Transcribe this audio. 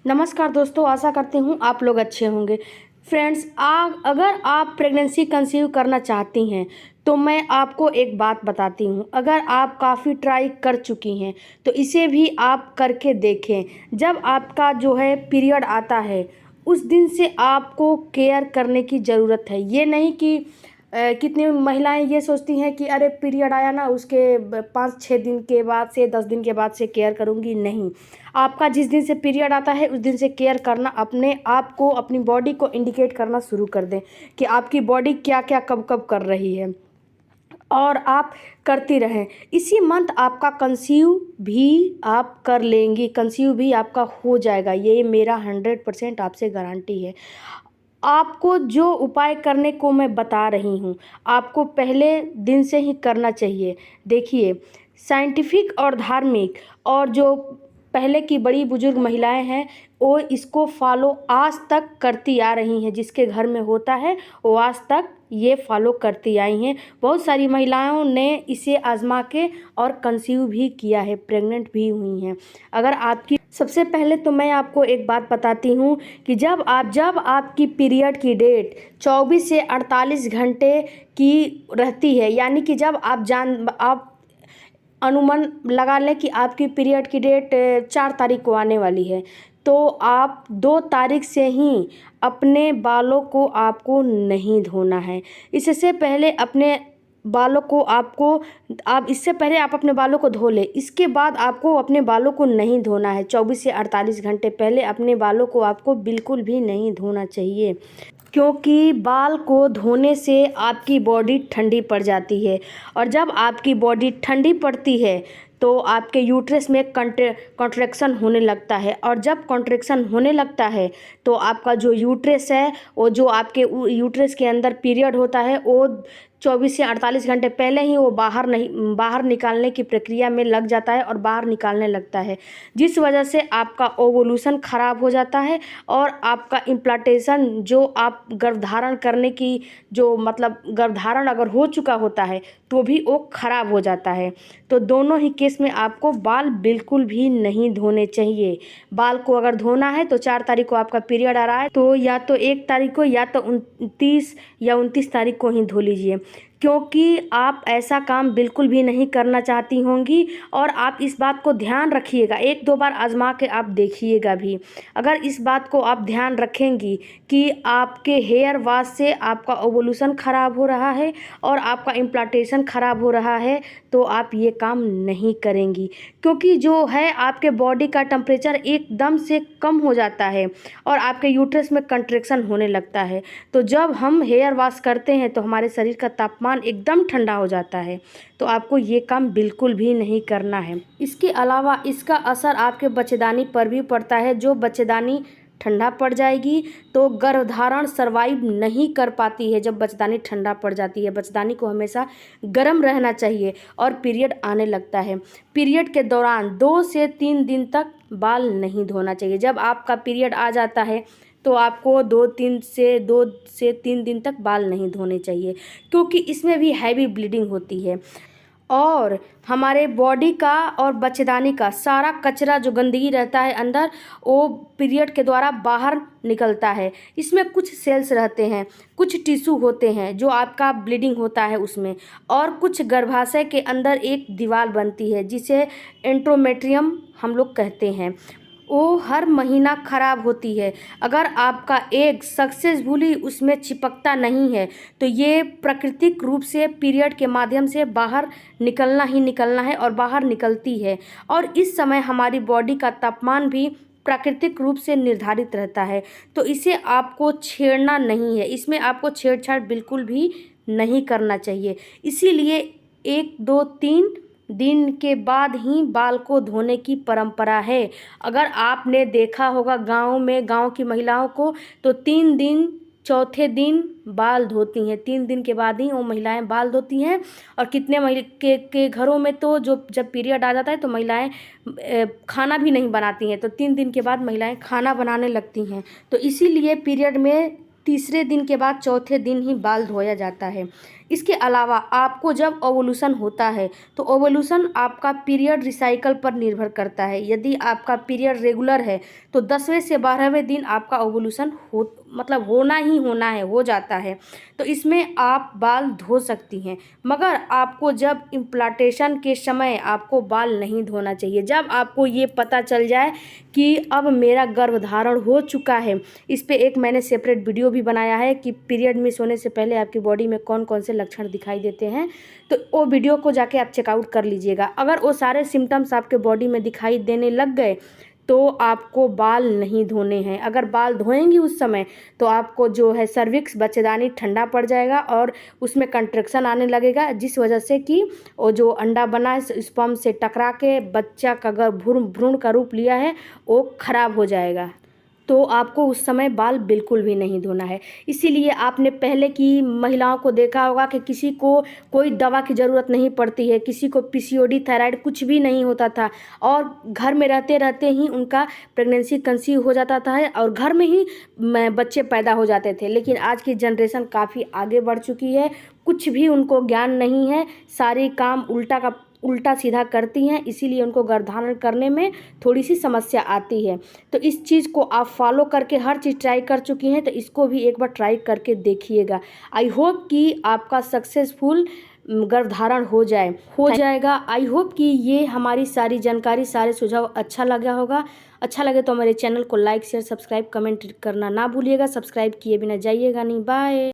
नमस्कार दोस्तों, आशा करती हूँ आप लोग अच्छे होंगे। फ्रेंड्स, अगर आप प्रेगनेंसी कंसीव करना चाहती हैं तो मैं आपको एक बात बताती हूँ। अगर आप काफ़ी ट्राई कर चुकी हैं तो इसे भी आप करके देखें। जब आपका जो है पीरियड आता है उस दिन से आपको केयर करने की ज़रूरत है। ये नहीं कि कितनी महिलाएं ये सोचती हैं कि अरे पीरियड आया ना, उसके 5-6 दिन के बाद से 10 दिन के बाद से केयर करूँगी। नहीं, आपका जिस दिन से पीरियड आता है उस दिन से केयर करना, अपने आप को, अपनी बॉडी को इंडिकेट करना शुरू कर दें कि आपकी बॉडी क्या क्या कब कब कर रही है और आप करती रहें। इसी मंथ आपका कंसीव भी आप कर लेंगी, कंसीव भी आपका हो जाएगा। ये मेरा 100% आपसे गारंटी है। आपको जो उपाय करने को मैं बता रही हूँ आपको पहले दिन से ही करना चाहिए। देखिए, साइंटिफिक और धार्मिक और जो पहले की बड़ी बुजुर्ग महिलाएं हैं वो इसको फॉलो आज तक करती आ रही हैं। जिसके घर में होता है वो आज तक ये फॉलो करती आई हैं। बहुत सारी महिलाओं ने इसे आजमा के और कंसीव भी किया है, प्रेग्नेंट भी हुई हैं। अगर आपकी सबसे पहले तो मैं आपको एक बात बताती हूँ कि जब आपकी पीरियड की डेट 24 से 48 घंटे की रहती है, यानी कि जब आप अनुमान लगा लें कि आपकी पीरियड की डेट 4 तारीख को आने वाली है, तो आप 2 तारीख से ही अपने बालों को आपको नहीं धोना है। इससे पहले अपने बालों को आप इससे पहले आप अपने बालों को धो लें। इसके बाद आपको अपने बालों को नहीं धोना है। 24 से 48 घंटे पहले अपने बालों को आपको बिल्कुल भी नहीं धोना चाहिए, क्योंकि बाल को धोने से आपकी बॉडी ठंडी पड़ जाती है और जब आपकी बॉडी ठंडी पड़ती है तो आपके यूट्रस में कॉन्ट्रैक्शन होने लगता है और जब कॉन्ट्रैक्शन होने लगता है तो आपका जो यूट्रस है, वो जो आपके यूट्रस के अंदर पीरियड होता है, वो 24 से 48 घंटे पहले ही वो बाहर निकालने की प्रक्रिया में लग जाता है और बाहर निकालने लगता है, जिस वजह से आपका ओवुलेशन ख़राब हो जाता है और आपका इम्प्लांटेशन, जो आप गर्भधारण करने की जो मतलब गर्भधारण अगर हो चुका होता है तो भी वो ख़राब हो जाता है। तो दोनों ही केस में आपको बाल बिल्कुल भी नहीं धोने चाहिए। बाल को अगर धोना है तो 4 तारीख को आपका पीरियड आ रहा है तो या तो 1 तारीख को या तो 29 या 29 तारीख को ही धो लीजिए, क्योंकि आप ऐसा काम बिल्कुल भी नहीं करना चाहती होंगी। और आप इस बात को ध्यान रखिएगा, 1-2 बार आजमा के आप देखिएगा भी। अगर इस बात को आप ध्यान रखेंगी कि आपके हेयर वॉश से आपका ओवुलेशन ख़राब हो रहा है और आपका इम्प्लांटेशन ख़राब हो रहा है तो आप ये काम नहीं करेंगी, क्योंकि जो है आपके बॉडी का टेम्परेचर एकदम से कम हो जाता है और आपके यूट्रस में कंट्रैक्शन होने लगता है। तो जब हम हेयर वॉश करते हैं तो हमारे शरीर का तापमान एकदम ठंडा हो जाता है। तो आपको ये काम बिल्कुल भी नहीं करना है। इसके अलावा इसका असर आपके बच्चेदानी पर भी पड़ता है। जो बच्चेदानी ठंडा पड़ जाएगी तो गर्भधारण सर्वाइव नहीं कर पाती है। जब बच्चेदानी ठंडा पड़ जाती है, बच्चेदानी को हमेशा गर्म रहना चाहिए और पीरियड आने लगता है। पीरियड के दौरान 2 से 3 दिन तक बाल नहीं धोना चाहिए। जब आपका पीरियड आ जाता है तो आपको 2 से 3 दिन तक बाल नहीं धोने चाहिए, क्योंकि इसमें भी हैवी ब्लीडिंग होती है और हमारे बॉडी का और बच्चेदानी का सारा कचरा जो गंदगी रहता है अंदर, वो पीरियड के द्वारा बाहर निकलता है। इसमें कुछ सेल्स रहते हैं, कुछ टिश्यू होते हैं जो आपका ब्लीडिंग होता है उसमें, और कुछ गर्भाशय के अंदर एक दीवार बनती है जिसे एंट्रोमेट्रियम हम लोग कहते हैं। वो हर महीना ख़राब होती है। अगर आपका एग सक्सेसफुली उसमें चिपकता नहीं है तो ये प्राकृतिक रूप से पीरियड के माध्यम से बाहर निकलना ही निकलना है और बाहर निकलती है। और इस समय हमारी बॉडी का तापमान भी प्राकृतिक रूप से निर्धारित रहता है, तो इसे आपको छेड़ना नहीं है। इसमें आपको छेड़छाड़ बिल्कुल भी नहीं करना चाहिए। इसीलिए 1-2-3 दिन के बाद ही बाल को धोने की परंपरा है। अगर आपने देखा होगा गाँव में, गाँव की महिलाओं को, तो 3 दिन, चौथे दिन बाल धोती हैं। 3 दिन के बाद ही वो महिलाएं बाल धोती हैं। और कितने के घरों में तो जब पीरियड आ जाता है तो महिलाएं खाना भी नहीं बनाती हैं, तो 3 दिन के बाद महिलाएं खाना बनाने लगती हैं। तो इसीलिए पीरियड में तीसरे दिन के बाद चौथे दिन ही बाल धोया जाता है। इसके अलावा आपको जब ओवुलेशन होता है तो ओवुलेशन आपका पीरियड रिसाइकल पर निर्भर करता है। यदि आपका पीरियड रेगुलर है तो 10वें से 12वें दिन आपका ओवुलेशन होना ही होना है, हो जाता है। तो इसमें आप बाल धो सकती हैं, मगर आपको जब इम्प्लांटेशन के समय आपको बाल नहीं धोना चाहिए। जब आपको ये पता चल जाए कि अब मेरा गर्भधारण हो चुका है, इस पे एक मैंने सेपरेट वीडियो भी बनाया है कि पीरियड मिस होने से पहले आपकी बॉडी में कौन कौन से लक्षण दिखाई देते हैं, तो वो वीडियो को जाके आप चेकआउट कर लीजिएगा। अगर वो सारे सिम्टम्स आपके बॉडी में दिखाई देने लग गए तो आपको बाल नहीं धोने हैं। अगर बाल धोएंगी उस समय तो आपको जो है सर्विक्स बच्चेदानी ठंडा पड़ जाएगा और उसमें कंट्रैक्शन आने लगेगा, जिस वजह से कि वो जो अंडा बना है स्पर्म से टकरा के बच्चा का भ्रूण का रूप लिया है वो खराब हो जाएगा। तो आपको उस समय बाल बिल्कुल भी नहीं धोना है। इसीलिए आपने पहले की महिलाओं को देखा होगा कि किसी को कोई दवा की ज़रूरत नहीं पड़ती है, किसी को पीसीओडी थायराइड कुछ भी नहीं होता था और घर में रहते रहते ही उनका प्रेगनेंसी कंसीव हो जाता था और घर में ही बच्चे पैदा हो जाते थे। लेकिन आज की जनरेशन काफ़ी आगे बढ़ चुकी है, कुछ भी उनको ज्ञान नहीं है, सारे काम उल्टा सीधा करती हैं, इसीलिए उनको गर्भधारण करने में थोड़ी सी समस्या आती है। तो इस चीज़ को आप फॉलो करके हर चीज़ ट्राई कर चुकी हैं, तो इसको भी एक बार ट्राई करके देखिएगा। आई होप कि आपका सक्सेसफुल गर्भधारण हो जाएगा। आई होप कि ये हमारी सारी जानकारी, सारे सुझाव अच्छा लगा होगा। अच्छा लगे तो हमारे चैनल को लाइक शेयर सब्सक्राइब कमेंट करना ना भूलिएगा। सब्सक्राइब किए बिना जाइएगा नहीं। बाय।